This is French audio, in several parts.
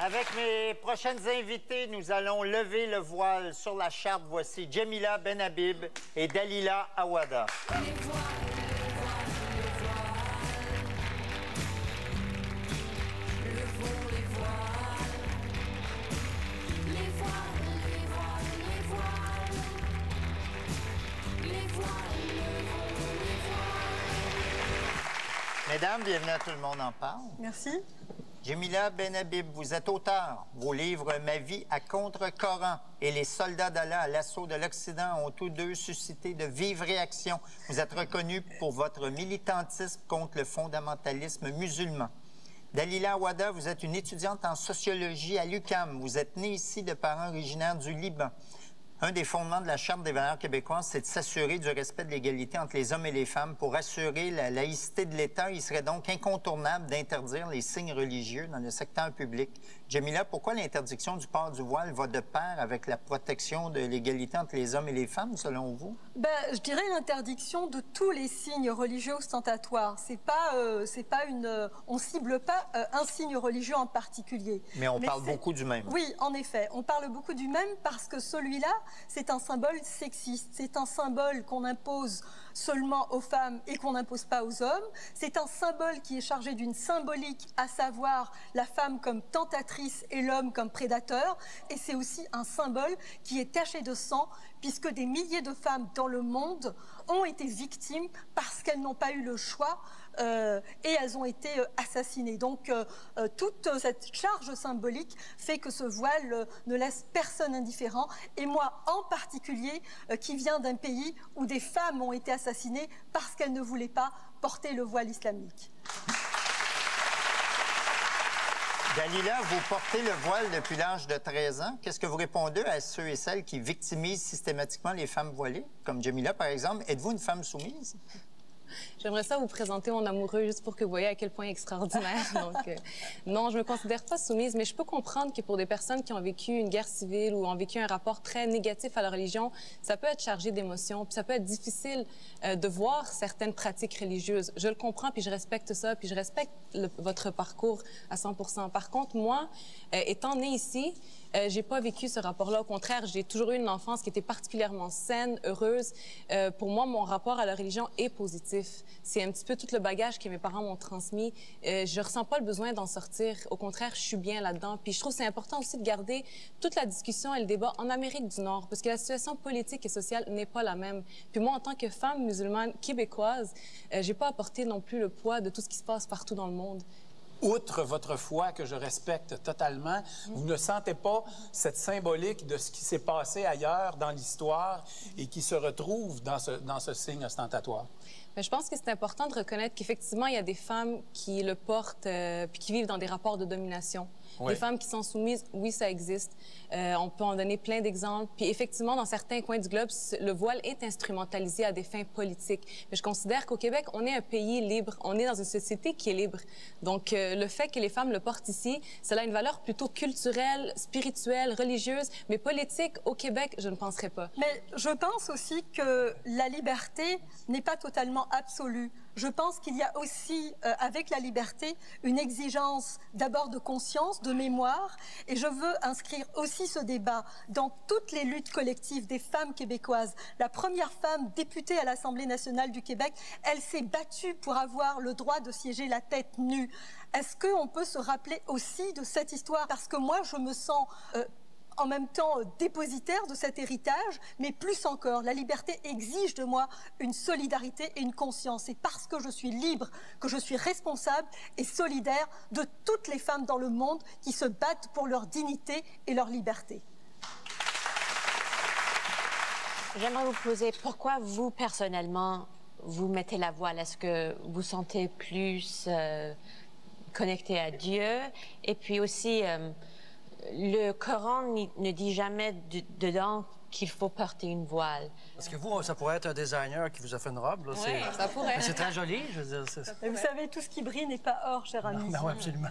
Avec mes prochaines invitées, nous allons lever le voile sur la charte. Voici Jamila Benhabib et Dalila Awada. Mesdames, bienvenue à Tout le monde en parle. Merci. Jamila Benhabib, vous êtes auteur. Vos livres « Ma vie à contre-Coran » et « Les soldats d'Allah à l'assaut de l'Occident » ont tous deux suscité de vives réactions. Vous êtes reconnue pour votre militantisme contre le fondamentalisme musulman. Dalila Awada, vous êtes une étudiante en sociologie à l'UQAM. Vous êtes née ici de parents originaires du Liban. Un des fondements de la Charte des valeurs québécoises, c'est de s'assurer du respect de l'égalité entre les hommes et les femmes. Pour assurer la laïcité de l'État, il serait donc incontournable d'interdire les signes religieux dans le secteur public. Jamila, pourquoi l'interdiction du port du voile va de pair avec la protection de l'égalité entre les hommes et les femmes, selon vous? Je dirais l'interdiction de tous les signes religieux ostentatoires. On cible pas un signe religieux en particulier. Mais on parle beaucoup du même. Oui, en effet. On parle beaucoup du même parce que celui-là, c'est un symbole sexiste. C'est un symbole qu'on impose seulement aux femmes et qu'on n'impose pas aux hommes. C'est un symbole qui est chargé d'une symbolique, à savoir la femme comme tentatrice et l'homme comme prédateur. Et c'est aussi un symbole qui est taché de sang, puisque des milliers de femmes dans le monde ont été victimes parce qu'elles n'ont pas eu le choix et elles ont été assassinées. Donc, toute cette charge symbolique fait que ce voile ne laisse personne indifférent. Et moi, en particulier, qui viens d'un pays où des femmes ont été assassinées parce qu'elles ne voulaient pas porter le voile islamique. Dalila, vous portez le voile depuis l'âge de 13 ans. Qu'est-ce que vous répondez à ceux et celles qui victimisent systématiquement les femmes voilées, comme Jamila, par exemple? Êtes-vous une femme soumise? J'aimerais ça vous présenter mon amoureux juste pour que vous voyez à quel point il est extraordinaire. Donc, non, je me considère pas soumise, mais je peux comprendre que pour des personnes qui ont vécu une guerre civile ou ont vécu un rapport très négatif à la religion, ça peut être chargé d'émotions, puis ça peut être difficile de voir certaines pratiques religieuses. Je le comprends, puis je respecte ça, puis je respecte votre parcours à 100%. Par contre, moi, étant née ici, j'ai pas vécu ce rapport-là. Au contraire, j'ai toujours eu une enfance qui était particulièrement saine, heureuse. Pour moi, mon rapport à la religion est positif. C'est un petit peu tout le bagage que mes parents m'ont transmis. Je ressens pas le besoin d'en sortir. Au contraire, je suis bien là-dedans. Puis je trouve que c'est important aussi de garder toute la discussion et le débat en Amérique du Nord, parce que la situation politique et sociale n'est pas la même. Puis moi, en tant que femme musulmane québécoise, j'ai pas apporté non plus le poids de tout ce qui se passe partout dans le monde. Outre votre foi, que je respecte totalement, vous ne sentez pas cette symbolique de ce qui s'est passé ailleurs dans l'histoire et qui se retrouve dans ce signe ostentatoire? Mais je pense que c'est important de reconnaître qu'effectivement, il y a des femmes qui le portent puis qui vivent dans des rapports de domination. Oui. Des femmes qui sont soumises, oui, ça existe. On peut en donner plein d'exemples. Puis effectivement, dans certains coins du globe, le voile est instrumentalisé à des fins politiques. Mais je considère qu'au Québec, on est un pays libre. On est dans une société qui est libre. Donc, le fait que les femmes le portent ici, cela a une valeur plutôt culturelle, spirituelle, religieuse, mais politique, au Québec, je ne penserais pas. Mais je pense aussi que la liberté n'est pas totalement absolue. Je pense qu'il y a aussi, avec la liberté, une exigence d'abord de conscience, de mémoire. Et je veux inscrire aussi ce débat dans toutes les luttes collectives des femmes québécoises. La première femme députée à l'Assemblée nationale du Québec, elle s'est battue pour avoir le droit de siéger la tête nue. Est-ce qu'on peut se rappeler aussi de cette histoire? Parce que moi, je me sens en même temps dépositaire de cet héritage, mais plus encore, la liberté exige de moi une solidarité et une conscience. C'est parce que je suis libre que je suis responsable et solidaire de toutes les femmes dans le monde qui se battent pour leur dignité et leur liberté. J'aimerais vous poser pourquoi vous, personnellement, vous mettez la voile? Est-ce que vous sentez plus connecté à Dieu? Et puis aussi, le Coran ne dit jamais dedans qu'il faut porter une voile. Parce que vous, ça pourrait être un designer qui vous a fait une robe. Oui, ça pourrait. C'est très joli, je veux dire. Et vous savez, tout ce qui brille n'est pas or, cher ami. Non, absolument.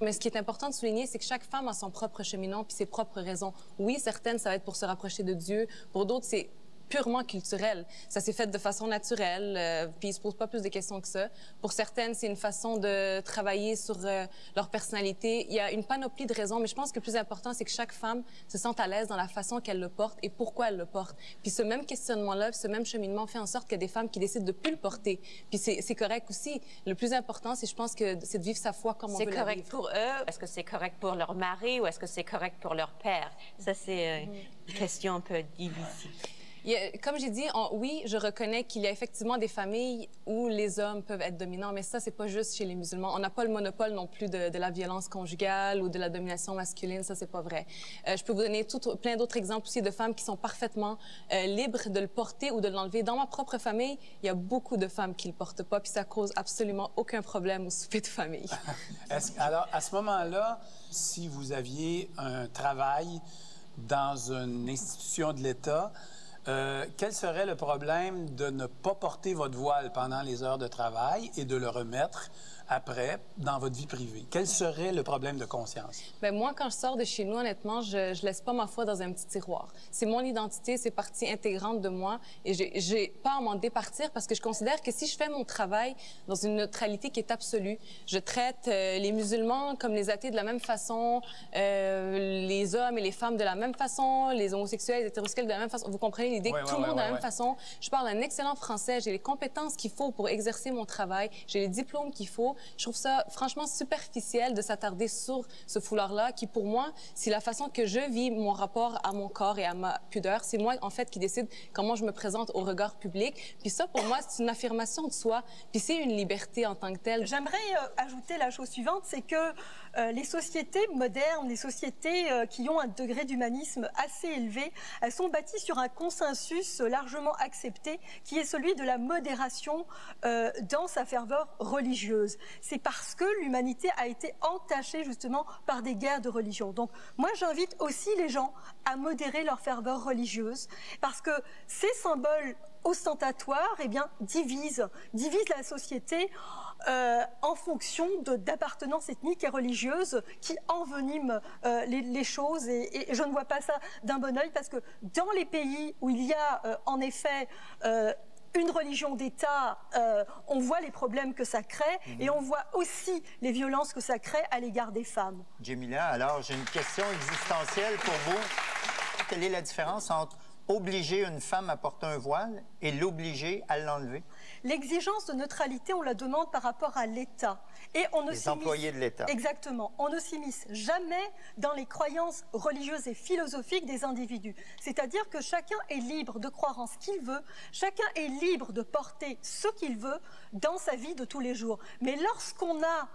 Mais ce qui est important de souligner, c'est que chaque femme a son propre cheminement puis ses propres raisons. Oui, certaines, ça va être pour se rapprocher de Dieu. Pour d'autres, c'est purement culturel. Ça s'est fait de façon naturelle, puis ils se posent pas plus de questions que ça. Pour certaines, c'est une façon de travailler sur leur personnalité. Il y a une panoplie de raisons, mais je pense que le plus important, c'est que chaque femme se sente à l'aise dans la façon qu'elle le porte et pourquoi elle le porte. Puis ce même questionnement-là, ce même cheminement fait en sorte qu'il y a des femmes qui décident de plus le porter. Puis c'est correct aussi. Le plus important, c'est, je pense, que c'est de vivre sa foi comme on veut la vivre. C'est correct pour eux? Est-ce que c'est correct pour leur mari ou est-ce que c'est correct pour leur père? Ça, c'est une question un peu difficile. Comme j'ai dit, oui, je reconnais qu'il y a effectivement des familles où les hommes peuvent être dominants, mais ça, c'est pas juste chez les musulmans. On n'a pas le monopole non plus de la violence conjugale ou de la domination masculine, ça, c'est pas vrai. Je peux vous donner plein d'autres exemples aussi de femmes qui sont parfaitement libres de le porter ou de l'enlever. Dans ma propre famille, il y a beaucoup de femmes qui le portent pas, puis ça cause absolument aucun problème au souper de famille. Alors, à ce moment-là, si vous aviez un travail dans une institution de l'État, quel serait le problème de ne pas porter votre voile pendant les heures de travail et de le remettre après dans votre vie privée? Quel serait le problème de conscience? Bien, moi, quand je sors de chez nous, honnêtement, je laisse pas ma foi dans un petit tiroir. C'est mon identité, c'est partie intégrante de moi et j'ai pas à m'en départir parce que je considère que si je fais mon travail dans une neutralité qui est absolue, je traite les musulmans comme les athées de la même façon, les hommes et les femmes de la même façon, les homosexuels, les hétérosexuels de la même façon. Vous comprenez l'idée que tout le monde de la même façon. Je parle un excellent français, j'ai les compétences qu'il faut pour exercer mon travail, j'ai les diplômes qu'il faut. Je trouve ça franchement superficiel de s'attarder sur ce foulard-là qui, pour moi, c'est la façon que je vis mon rapport à mon corps et à ma pudeur. C'est moi, en fait, qui décide comment je me présente au regard public. Puis ça, pour moi, c'est une affirmation de soi. Puis c'est une liberté en tant que telle. J'aimerais ajouter la chose suivante, c'est que les sociétés modernes, les sociétés qui ont un degré d'humanisme assez élevé, elles sont bâties sur un consensus largement accepté qui est celui de la modération dans sa ferveur religieuse. C'est parce que l'humanité a été entachée justement par des guerres de religion. Donc moi j'invite aussi les gens à modérer leur ferveur religieuse parce que ces symboles ostentatoires divisent la société en fonction d'appartenance ethnique et religieuse qui enveniment les choses et je ne vois pas ça d'un bon œil parce que dans les pays où il y a en effet une religion d'État, on voit les problèmes que ça crée et on voit aussi les violences que ça crée à l'égard des femmes. Djamila, alors j'ai une question existentielle pour vous. Quelle est la différence entre obliger une femme à porter un voile et l'obliger à l'enlever? L'exigence de neutralité, on la demande par rapport à l'État. Et on ne les employés de l'État. Exactement. On ne s'immisce jamais dans les croyances religieuses et philosophiques des individus. C'est-à-dire que chacun est libre de croire en ce qu'il veut, chacun est libre de porter ce qu'il veut dans sa vie de tous les jours. Mais lorsqu'on a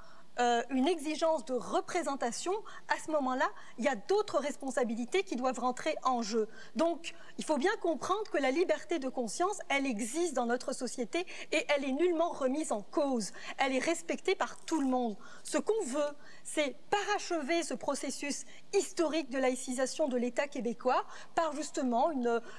une exigence de représentation, à ce moment-là, il y a d'autres responsabilités qui doivent rentrer en jeu. Donc, il faut bien comprendre que la liberté de conscience, elle existe dans notre société et elle est nullement remise en cause. Elle est respectée par tout le monde. Ce qu'on veut, c'est parachever ce processus historique de laïcisation de l'État québécois par justement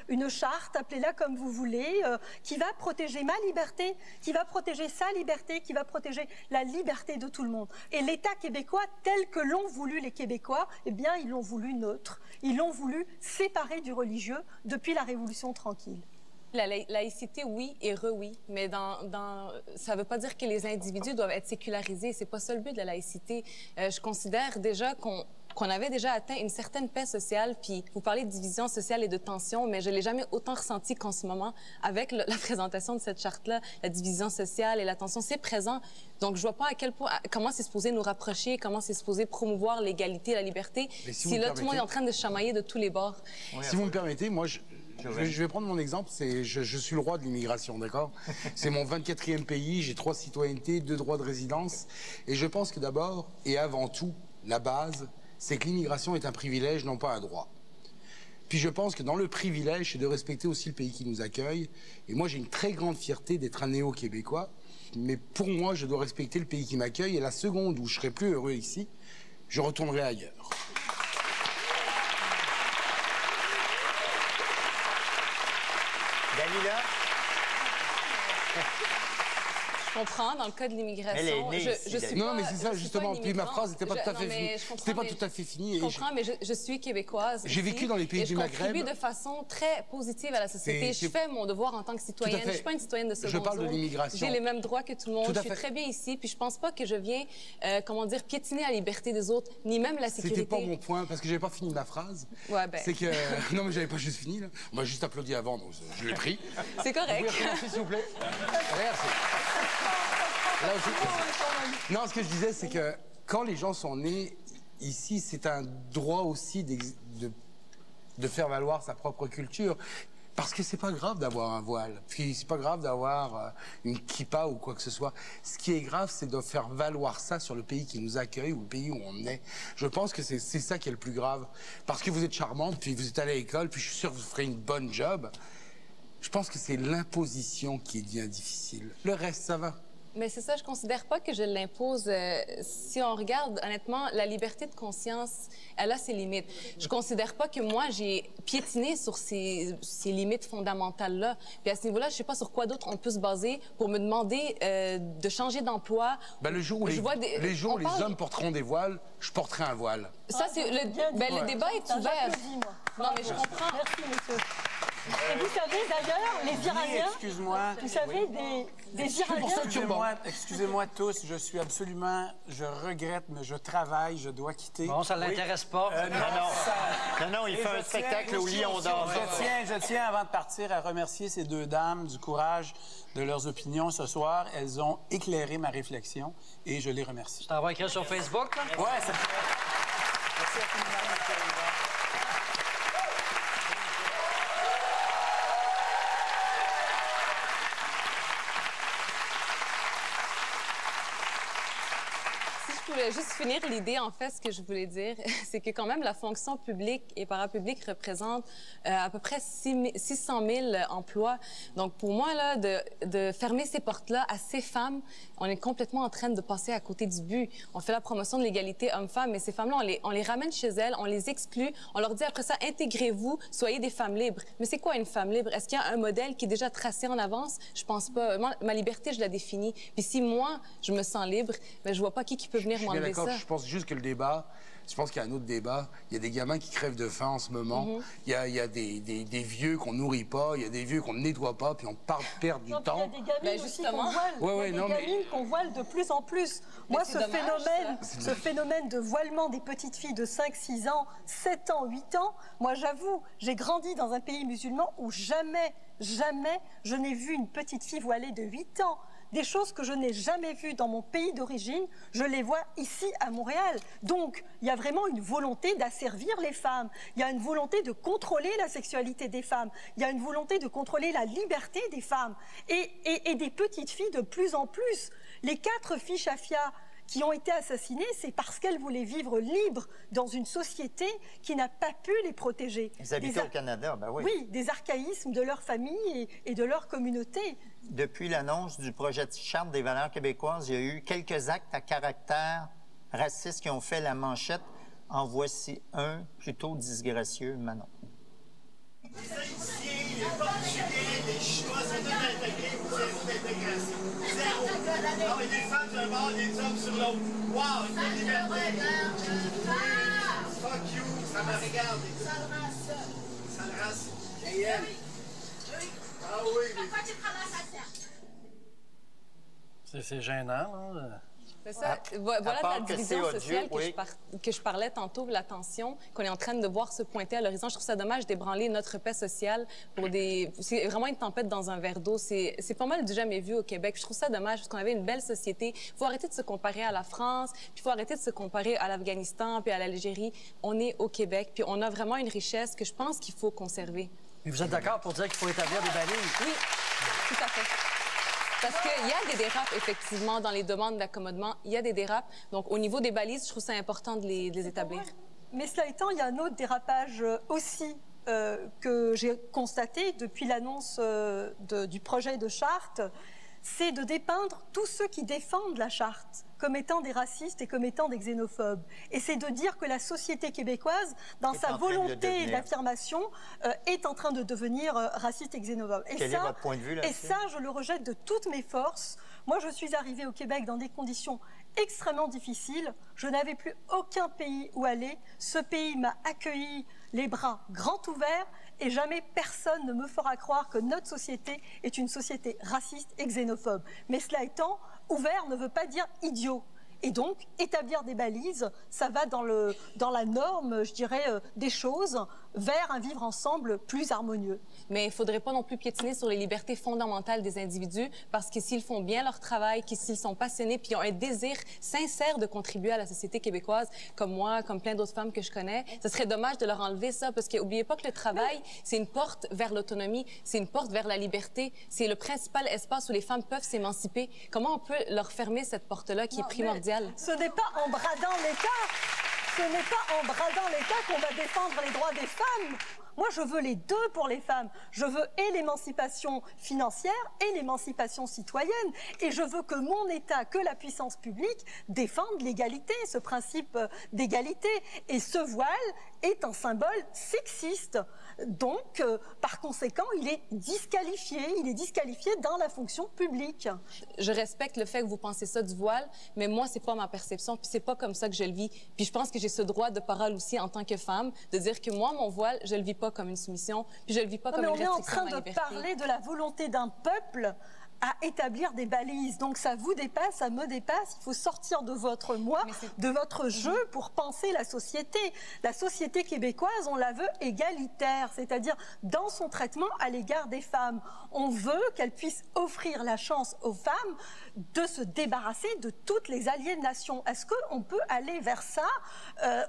une charte, appelez-la comme vous voulez, qui va protéger ma liberté, qui va protéger sa liberté, qui va protéger la liberté de tout le monde. Et l'État québécois, tel que l'ont voulu les Québécois, eh bien, ils l'ont voulu neutre. Ils l'ont voulu séparé du religieux depuis la Révolution tranquille. La laïcité, oui et oui, mais ça ne veut pas dire que les individus doivent être sécularisés. C'est pas ça le but de la laïcité. Je considère déjà qu'on avait déjà atteint une certaine paix sociale, puis vous parlez de division sociale et de tension, mais je l'ai jamais autant ressenti qu'en ce moment avec la présentation de cette charte-là. La division sociale et la tension, c'est présent. Donc, je vois pas à quel point, comment c'est supposé nous rapprocher, comment c'est supposé promouvoir l'égalité, la liberté, si là, tout le monde est en train de se chamailler de tous les bords. Oui, si vous me permettez, moi, je vais prendre mon exemple. Je suis le roi de l'immigration, d'accord? C'est mon 24e pays, j'ai 3 citoyennetés, 2 droits de résidence. Et je pense que d'abord, et avant tout, la base, c'est que l'immigration est un privilège, non pas un droit. Puis je pense que dans le privilège, c'est de respecter aussi le pays qui nous accueille. Et moi, j'ai une très grande fierté d'être un néo-québécois. Mais pour moi, je dois respecter le pays qui m'accueille. Et la seconde où je serai plus heureux ici, je retournerai ailleurs. Dalila? comprends, dans le cas de l'immigration, Elle est née je ici, suis Non, pas, mais c'est ça, je suis justement. pas Puis ma immigrante. phrase n'était pas tout à fait finie. C'était pas tout à fait fini. Je comprends, mais je suis québécoise. J'ai aussi, vécu dans les pays et du je Maghreb. contribue de façon très positive à la société. C'est- Je fais mon devoir en tant que citoyenne. Tout à Je fait. suis pas une citoyenne de seconde Je parle de zone. l'immigration. J'ai les mêmes droits que tout le monde. Tout à Je suis fait. très bien ici. Puis je pense pas que je viens, comment dire, piétiner la liberté des autres, ni même la sécurité. C'était pas mon point, parce que j'avais pas fini ma phrase. Ouais, ben. C'est que... Non, mais j'avais pas juste fini, là. On m'a juste applaudi avant, donc je l'ai pris. C'est correct. Vous pouvez recommencer, s'il vous plaît? Merci. Là aussi. Non, ce que je disais, c'est que quand les gens sont nés ici, c'est un droit aussi de faire valoir sa propre culture. Parce que c'est pas grave d'avoir un voile, puis c'est pas grave d'avoir une kippa ou quoi que ce soit. Ce qui est grave, c'est de faire valoir ça sur le pays qui nous accueille ou le pays où on est. Je pense que c'est ça qui est le plus grave. Parce que vous êtes charmante, puis vous êtes allée à l'école, puis je suis sûr que vous ferez une bonne job. Je pense que c'est l'imposition qui devient difficile. Le reste, ça va. Mais c'est ça, je considère pas que je l'impose. Si on regarde, honnêtement, la liberté de conscience, elle a ses limites. Je considère pas que moi, j'ai piétiné sur ces limites fondamentales-là. Puis à ce niveau-là, je sais pas sur quoi d'autre on peut se baser pour me demander de changer d'emploi. Ben, le jour où les hommes porteront des voiles, je porterai un voile. Ça, c'est le débat est ouvert. J'applaudis, moi. Non, mais je comprends. Merci, monsieur. Et vous savez, d'ailleurs, les Iraniens... Excuse-moi. Vous savez, des Iraniens... Excusez-moi tous, je regrette, mais je travaille, je dois quitter. Bon, ça l'intéresse pas. Non, il fait un spectacle au Lion d'Or. Je tiens, avant de partir, à remercier ces deux dames du courage de leurs opinions ce soir. Elles ont éclairé ma réflexion et je les remercie. Tu t'en vas écrire sur Facebook, là? Ouais, ça... Merci infiniment, M. Oliver. Je voulais juste finir l'idée, en fait, ce que je voulais dire, c'est que quand même la fonction publique et parapublique représente à peu près 600 000 emplois. Donc pour moi, là, de fermer ces portes-là à ces femmes, on est complètement en train de passer à côté du but. On fait la promotion de l'égalité homme-femme, mais ces femmes-là, on les ramène chez elles, on les exclut, on leur dit après ça, intégrez-vous, soyez des femmes libres. Mais c'est quoi une femme libre? Est-ce qu'il y a un modèle qui est déjà tracé en avance? Je pense pas. Moi, ma liberté, je la définis. Puis si moi, je me sens libre, ben, je vois pas qui peut venir m'enlever ça. D'accord, je pense juste que le débat, je pense qu'il y a un autre débat. Il y a des gamins qui crèvent de faim en ce moment. Il y a des vieux qu'on nourrit pas, il y a des vieux qu'on ne nettoie pas, puis on perd du temps. Il y a des gamines aussi qu'on voile. Ouais, il y a des gamines qu'on voile de plus en plus. Moi, ce phénomène de voilement des petites filles de 5, 6 ans, 7 ans, 8 ans, moi, j'avoue, j'ai grandi dans un pays musulman où jamais je n'ai vu une petite fille voilée de 8 ans. Des choses que je n'ai jamais vues dans mon pays d'origine, je les vois ici à Montréal. Donc, il y a vraiment une volonté d'asservir les femmes. Il y a une volonté de contrôler la sexualité des femmes. Il y a une volonté de contrôler la liberté des femmes. Et des petites filles de plus en plus. Les 4 filles Chafia qui ont été assassinées, c'est parce qu'elles voulaient vivre libres dans une société qui n'a pas pu les protéger. Vous habitez au Canada, ben oui. Oui, des archaïsmes de leur famille et de leur communauté. Depuis l'annonce du projet de charte des valeurs québécoises, il y a eu quelques actes à caractère raciste qui ont fait la manchette. En voici un plutôt disgracieux, Manon. Les Haïtiens, les Portugais, les Chinois sont tous intégrés au zéro d'intégration. Zéro. Non, mais des femmes d'un bord, des hommes sur l'autre. Wow, une belle liberté. Fuck you, ça me regarde. Ça le rase. Et elle. Ah oui, mais... C'est gênant, là. C'est ça. Voilà la division sociale que je parlais tantôt, la tension qu'on est en train de voir se pointer à l'horizon. Je trouve ça dommage d'ébranler notre paix sociale pour des... C'est vraiment une tempête dans un verre d'eau. C'est pas mal du jamais vu au Québec. Je trouve ça dommage parce qu'on avait une belle société. Il faut arrêter de se comparer à la France, puis il faut arrêter de se comparer à l'Afghanistan puis à l'Algérie. On est au Québec, puis on a vraiment une richesse que je pense qu'il faut conserver. Mais vous êtes d'accord pour dire qu'il faut établir des balises? Oui, tout à fait. Parce qu'il y a des dérapes, effectivement, dans les demandes d'accommodement. Il y a des dérapes. Donc, au niveau des balises, je trouve ça important de les établir. Mais cela étant, il y a un autre dérapage aussi que j'ai constaté depuis l'annonce du projet de charte, c'est de dépeindre tous ceux qui défendent la charte comme étant des racistes et comme étant des xénophobes. Et c'est de dire que la société québécoise, dans sa volonté d'affirmation, est en train de devenir raciste et xénophobe. Quel est votre point de vue là-dessus? Et ça, je le rejette de toutes mes forces. Moi, je suis arrivée au Québec dans des conditions extrêmement difficiles. Je n'avais plus aucun pays où aller. Ce pays m'a accueilli les bras grands ouverts et jamais personne ne me fera croire que notre société est une société raciste et xénophobe. Mais cela étant, ouvert ne veut pas dire idiot. Et donc, établir des balises, ça va dans la norme, je dirais, des choses vers un vivre ensemble plus harmonieux. Mais il ne faudrait pas non plus piétiner sur les libertés fondamentales des individus parce que s'ils font bien leur travail, s'ils sont passionnés puis ont un désir sincère de contribuer à la société québécoise, comme moi, comme plein d'autres femmes que je connais, ce serait dommage de leur enlever ça parce qu'oubliez pas que le travail, c'est une porte vers l'autonomie, c'est une porte vers la liberté, c'est le principal espace où les femmes peuvent s'émanciper. Comment on peut leur fermer cette porte-là qui est primordiale? Ce n'est pas en bradant l'État, qu'on va défendre les droits des femmes. Moi, je veux les deux pour les femmes. Je veux et l'émancipation financière et l'émancipation citoyenne. Et je veux que mon État, que la puissance publique défende l'égalité, ce principe d'égalité. Et ce voile est un symbole sexiste. Donc, par conséquent, il est disqualifié dans la fonction publique. Je respecte le fait que vous pensez ça du voile, mais moi, c'est pas ma perception, puis c'est pas comme ça que je le vis. Puis je pense que j'ai ce droit de parole aussi en tant que femme, de dire que moi, mon voile, je le vis pas comme une soumission, puis je le vis pas comme une restriction de ma liberté. On est en train de parler de la volonté d'un peuple à établir des balises. Donc ça vous dépasse, ça me dépasse. Il faut sortir de votre moi, de votre jeu pour penser la société. La société québécoise, on la veut égalitaire, c'est-à-dire dans son traitement à l'égard des femmes. On veut qu'elle puisse offrir la chance aux femmes de se débarrasser de toutes les aliénations. Est-ce qu'on peut aller vers ça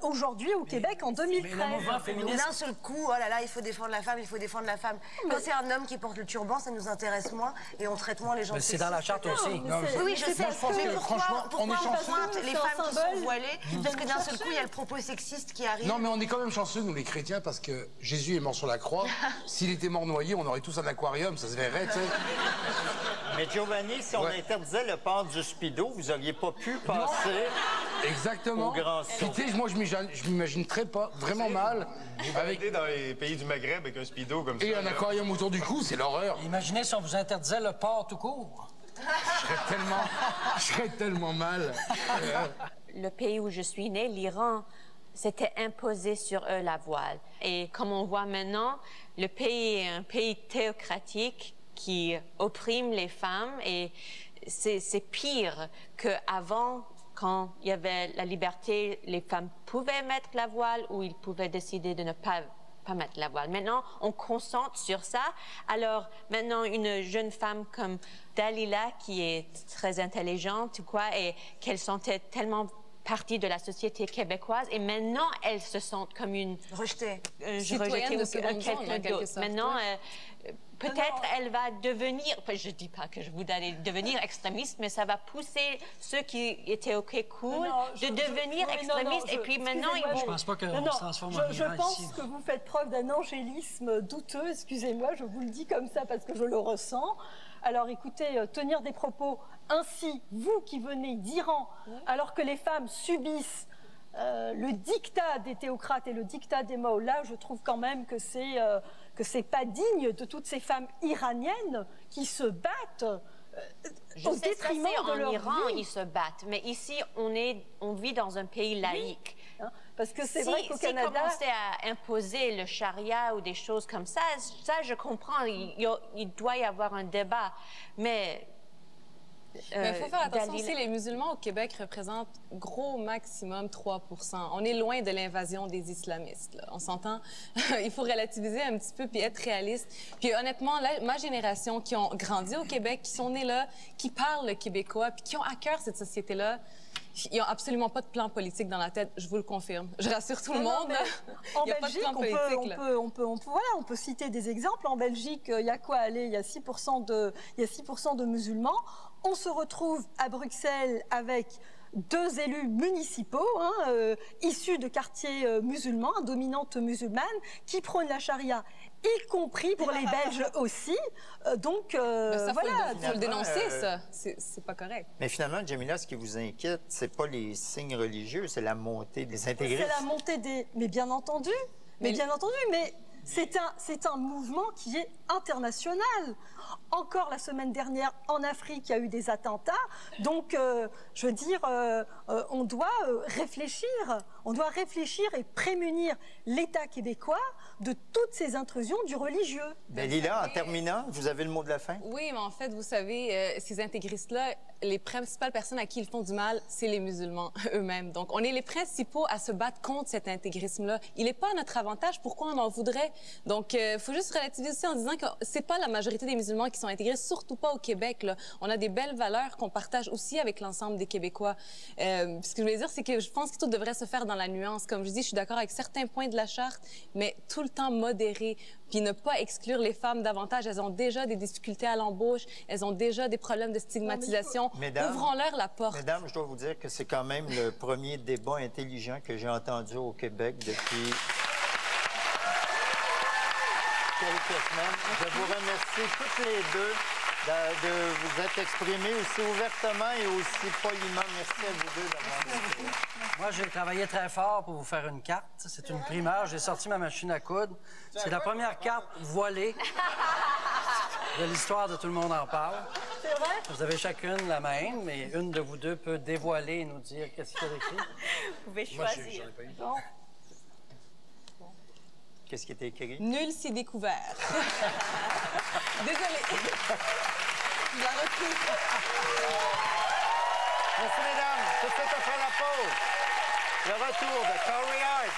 aujourd'hui au Québec en 2013? Mais le mouvement féministe... D'un seul coup, oh là là, il faut défendre la femme, il faut défendre la femme. Quand c'est un homme qui porte le turban, ça nous intéresse moins et on traite moins les gens. Mais c'est dans la charte aussi. Oui, je sais. Mais pourquoi on pointe les femmes qui sont voilées? Parce que d'un seul coup, il y a le propos sexiste qui arrive. Non, mais on est quand même chanceux, nous les chrétiens, parce que Jésus est mort sur la croix. S'il était mort noyé, on aurait tous un aquarium, ça se verrait, tu sais. Mais Giovanni, si on interdisait le port du speedo, vous n'auriez pas pu passer exactement. Au grand saut. Puis, moi, je m'imagine très pas, vraiment mal. Avec dans les pays du Maghreb avec un speedo comme ça. Et un aquarium autour du cou, c'est l'horreur. Imaginez si on vous interdisait le port tout court. Je serais tellement mal. Le pays où je suis née, l'Iran, s'était imposé sur eux la voile. Et comme on voit maintenant, le pays est un pays théocratique qui opprime les femmes et c'est pire qu'avant, quand il y avait la liberté, les femmes pouvaient mettre la voile ou ils pouvaient décider de ne pas mettre la voile. Maintenant, on concentre sur ça. Alors, maintenant, une jeune femme comme Dalila, qui est très intelligente, et qu'elle sentait tellement partie de la société québécoise, et maintenant, elle se sent comme une... rejetée. Rejetée ou quelqu'un d'autre. Maintenant, peut-être elle va devenir, enfin, je ne dis pas que vous allez devenir extrémiste, mais ça va pousser ceux qui étaient OK cool de devenir extrémistes. Et puis maintenant, ils vont... Je pense pas qu'on se transforme en Je pense que vous faites preuve d'un angélisme douteux. Excusez-moi, je vous le dis comme ça parce que je le ressens. Alors écoutez, tenir des propos ainsi, vous qui venez d'Iran, alors que les femmes subissent le dictat des théocrates et le dictat des Maolas, je trouve quand même que c'est pas digne de toutes ces femmes iraniennes qui se battent au détriment de leur vie. En Iran, ils se battent, mais ici, on vit dans un pays laïque. Oui. Parce que c'est vrai qu'au Canada... Si commençait à imposer le charia ou des choses comme ça, je comprends, il doit y avoir un débat, mais... il faut faire attention aussi, les musulmans au Québec représentent gros maximum 3%. On est loin de l'invasion des islamistes, là. On s'entend? Il faut relativiser un petit peu puis être réaliste. Puis honnêtement, là, ma génération qui ont grandi au Québec, qui sont nés là, qui parlent le québécois puis qui ont à cœur cette société-là, ils n'ont absolument pas de plan politique dans la tête, je vous le confirme. Je rassure tout le monde. En Belgique, on peut citer des exemples. En Belgique, il y a quoi? Allez, il y a 6% de musulmans. On se retrouve à Bruxelles avec 2 élus municipaux issus de quartiers musulmans, à dominante musulmane, qui prônent la charia, y compris pour les Belges aussi. Donc, ça, voilà. Il faut le dénoncer, ça. C'est pas correct. Mais finalement, Jamila, ce qui vous inquiète, c'est pas les signes religieux, c'est la montée des intégristes. C'est la montée des... Mais bien entendu, mais C'est un mouvement qui est international. Encore la semaine dernière, en Afrique, il y a eu des attentats. Donc, je veux dire, on doit réfléchir. On doit réfléchir et prémunir l'État québécois de toutes ces intrusions du religieux. Ben, Lila, en terminant, vous avez le mot de la fin? Oui, mais en fait, vous savez, ces intégristes-là, les principales personnes à qui ils font du mal, c'est les musulmans eux-mêmes. Donc, on est les principaux à se battre contre cet intégrisme-là. Il n'est pas à notre avantage. Pourquoi on en voudrait? Donc, il faut juste relativiser aussi en disant que c'est pas la majorité des musulmans qui sont intégrés, surtout pas au Québec, là. On a des belles valeurs qu'on partage aussi avec l'ensemble des Québécois. Ce que je voulais dire, c'est que je pense que tout devrait se faire dans la nuance. Comme je dis, je suis d'accord avec certains points de la charte, mais tout le temps modéré. Puis ne pas exclure les femmes davantage. Elles ont déjà des difficultés à l'embauche. Elles ont déjà des problèmes de stigmatisation. Ouvrons-leur la porte. Mesdames, je dois vous dire que c'est quand même le premier débat intelligent que j'ai entendu au Québec depuis quelques semaines. Je vous remercie toutes les deux de vous être exprimées aussi ouvertement et aussi poliment. Merci à vous deux d'avoir été là. Moi, j'ai travaillé très fort pour vous faire une carte. C'est une primeur. J'ai sorti ma machine à coudre. C'est la première carte voilée de l'histoire de Tout le monde en parle. C'est vrai? Vous avez chacune la même, mais une de vous deux peut dévoiler et nous dire qu'est-ce qu'il y a écrit. Vous pouvez choisir. Bon. Qu'est-ce qui était écrit? Nul s'y découvert. Désolée. Je la retrouve. Merci, mesdames. Tout de suite après la pause, le retour de Corey Hart.